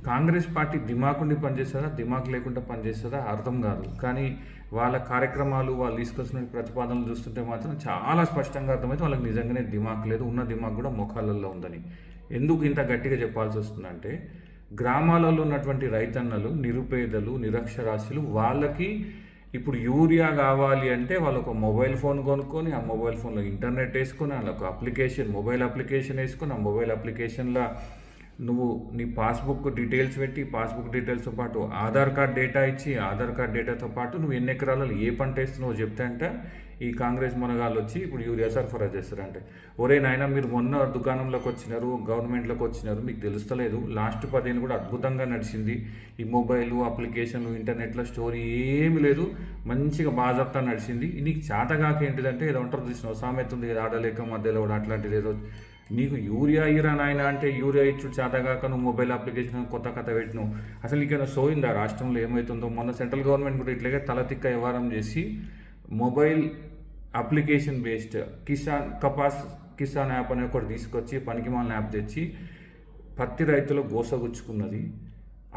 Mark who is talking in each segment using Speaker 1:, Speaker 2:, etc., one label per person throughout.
Speaker 1: Congress party దిమాకుండి పనిచేస్తుందా, దిమాక్ లేకుండా పనిచేస్తుందా అర్థం కాదు. కానీ వాళ్ళ కార్యక్రమాలు, వాళ్ళు తీసుకొచ్చిన ప్రతిపాదనలు చూస్తుంటే మాత్రం చాలా స్పష్టంగా అర్థమైతే వాళ్ళకి నిజంగానే దిమాక్ లేదు, ఉన్న దిమాక్ కూడా మొఖాలలో ఉందని. ఎందుకు ఇంత గట్టిగా చెప్పాల్సి వస్తుందంటే, గ్రామాలలో ఉన్నటువంటి రైతన్నలు, నిరుపేదలు, నిరక్షరాస్యులు, వాళ్ళకి ఇప్పుడు యూరియా కావాలి అంటే వాళ్ళు ఒక మొబైల్ ఫోన్ కొనుక్కొని, ఆ మొబైల్ ఫోన్లో ఇంటర్నెట్ వేసుకొని, వాళ్ళకు అప్లికేషన్, మొబైల్ అప్లికేషన్ వేసుకొని, ఆ మొబైల్ అప్లికేషన్లో నువ్వు నీ పాస్బుక్ డీటెయిల్స్ పెట్టి, పాస్బుక్ డీటెయిల్స్తో పాటు ఆధార్ కార్డ్ డేటా ఇచ్చి, ఆధార్ కార్డ్ డేటాతో పాటు నువ్వు ఎన్ని ఎకరాలలో ఏ పంట వేస్తున్నావో చెప్తే అంటే ఈ కాంగ్రెస్ మునగాళ్ళు వచ్చి ఇప్పుడు యూరియా సరఫరా చేస్తారంటే, ఒరే నాయన మీరు మొన్న దుకాణంలోకి వచ్చినారు, గవర్నమెంట్లోకి వచ్చినారు, మీకు తెలుస్తలేదు. లాస్ట్ 10 ఏళ్ళు కూడా అద్భుతంగా నడిచింది. ఈ మొబైల్ అప్లికేషన్లు, ఇంటర్నెట్లో స్టోరీ ఏమి లేదు, మంచిగా బాజాప్తా నడిచింది. నీకు చేతగాక ఏంటిదంటే ఏదో ఉంటారు చూసినావు, సామెత ఉంది కదా, ఆడలేక మధ్యలో కూడా అట్లాంటిది ఏదో. నీకు యూరియా ఇరా నాయన అంటే యూరియా ఇచ్చు చేతగాక నువ్వు మొబైల్ అప్లికేషన్ కొత్త కథ పెట్టినావు. అసలు నీకైనా సోయిందా రాష్ట్రంలో ఏమవుతుందో? మొన్న సెంట్రల్ గవర్నమెంట్ కూడా ఇట్లాగే తలతిక్క వ్యవహారం చేసి mobile application based Kisan app అనే ఒకటి తీసుకొచ్చి, పనికిమాలిన యాప్ తెచ్చి పత్తి రైతులు గోసగుచ్చుకున్నది.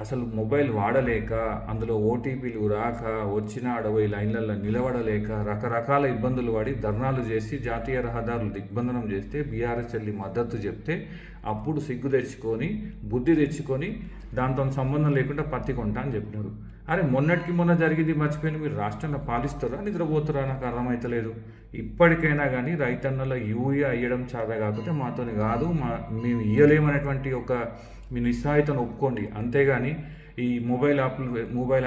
Speaker 1: అసలు మొబైల్ వాడలేక, అందులో ఓటీపీలు రాక, వచ్చిన 60 లైన్లలో నిలబడలేక, రకరకాల ఇబ్బందులు పడి ధర్నాలు చేసి జాతీయ రహదారులు దిగ్బంధనం చేస్తే బీఆర్ఎస్ వెళ్ళి మద్దతు చెప్తే అప్పుడు సిగ్గు తెచ్చుకొని, బుద్ధి తెచ్చుకొని దాంతో సంబంధం లేకుండా పత్తి కొంటా అని చెప్పినారు. అరే మొన్నటికి మొన్న జరిగింది మర్చిపోయిన మీరు రాష్ట్రంలో పాలిస్తారా, నిద్రపోతారా? నాకు అర్థమవుతలేదు. ఇప్పటికైనా కానీ రైతన్నల యూరియా ఇవ్వడం చేత కాకపోతే మాతోని కాదు, మేము ఇవ్వలేమనేటువంటి ఒక మీ నిస్సహాయతను ఒప్పుకోండి. అంతేగాని ఈ మొబైల్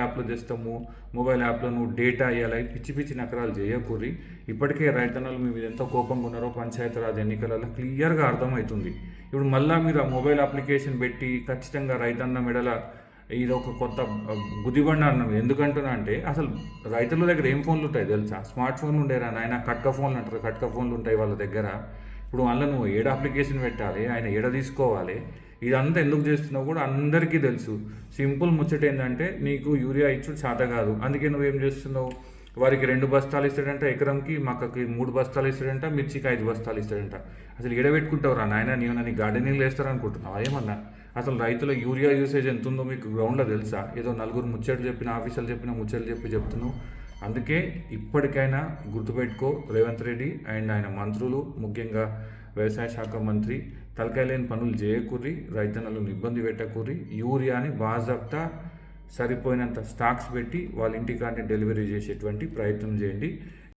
Speaker 1: యాప్లు తెస్తాము, మొబైల్ యాప్లో నువ్వు డేటా ఇవ్వాలి, పిచ్చి పిచ్చి నకరాలు చేయకూరి. ఇప్పటికే రైతన్నలు మీ మీద ఎంత కోపంగా ఉన్నారో పంచాయతీరాజ్ ఎన్నికలలో క్లియర్గా అర్థమవుతుంది. ఇప్పుడు మళ్ళీ మీరు ఆ మొబైల్ అప్లికేషన్ పెట్టి ఖచ్చితంగా రైతన్న మెడల ఇది ఒక కొత్త గుదిబండ అన్నాం. ఎందుకంటున్నా అంటే అసలు రైతుల దగ్గర ఏం ఫోన్లు ఉంటాయి తెలుసా? స్మార్ట్ ఫోన్లు ఉండేరా నాయన, కట్క ఫోన్లు అంటారు, కట్క ఫోన్లు ఉంటాయి వాళ్ళ దగ్గర. ఇప్పుడు మళ్ళీ నువ్వు ఏడ అప్లికేషన్ పెట్టాలి, ఆయన ఏడ తీసుకోవాలి, ఇదంతా ఎందుకు చేస్తున్నావు కూడా అందరికీ తెలుసు. సింపుల్ ముచ్చట ఏంటంటే నీకు యూరియా ఇచ్చుడు చేత కాదు, అందుకే నువ్వేం చేస్తున్నావు? వారికి 2 బస్తాలు ఇస్తాడంట ఎకరంకి, మక్కకి 3 బస్తాలు ఇస్తాడంట, మిర్చికి 5 బస్తాలు ఇస్తాడంట. అసలు ఎడబెట్టుకుంటావురా నాయన, నీ గార్డెనింగ్లో వేస్తారనుకుంటున్నావు ఏమన్నా? అసలు రైతుల యూరియా యూసేజ్ ఎంత ఉందో మీకు గ్రౌండ్లో తెలుసా? ఏదో నలుగురు ముచ్చట్లు చెప్పిన, ఆఫీసర్లు చెప్పిన ముచ్చట్లు చెప్తున్నావు. అందుకే ఇప్పటికైనా గుర్తుపెట్టుకో, రేవంత్ రెడ్డి అండ్ ఆయన మంత్రులు, ముఖ్యంగా వ్యవసాయ శాఖ మంత్రి, తలకాయ లేని పనులు చేయకూరి, రైతన్నలను ఇబ్బంది పెట్టకూరి. యూరియాని బాజాప్తా సరిపోయినంత స్టాక్స్ పెట్టి వాళ్ళ ఇంటికాన్ని డెలివరీ చేసేటువంటి ప్రయత్నం చేయండి.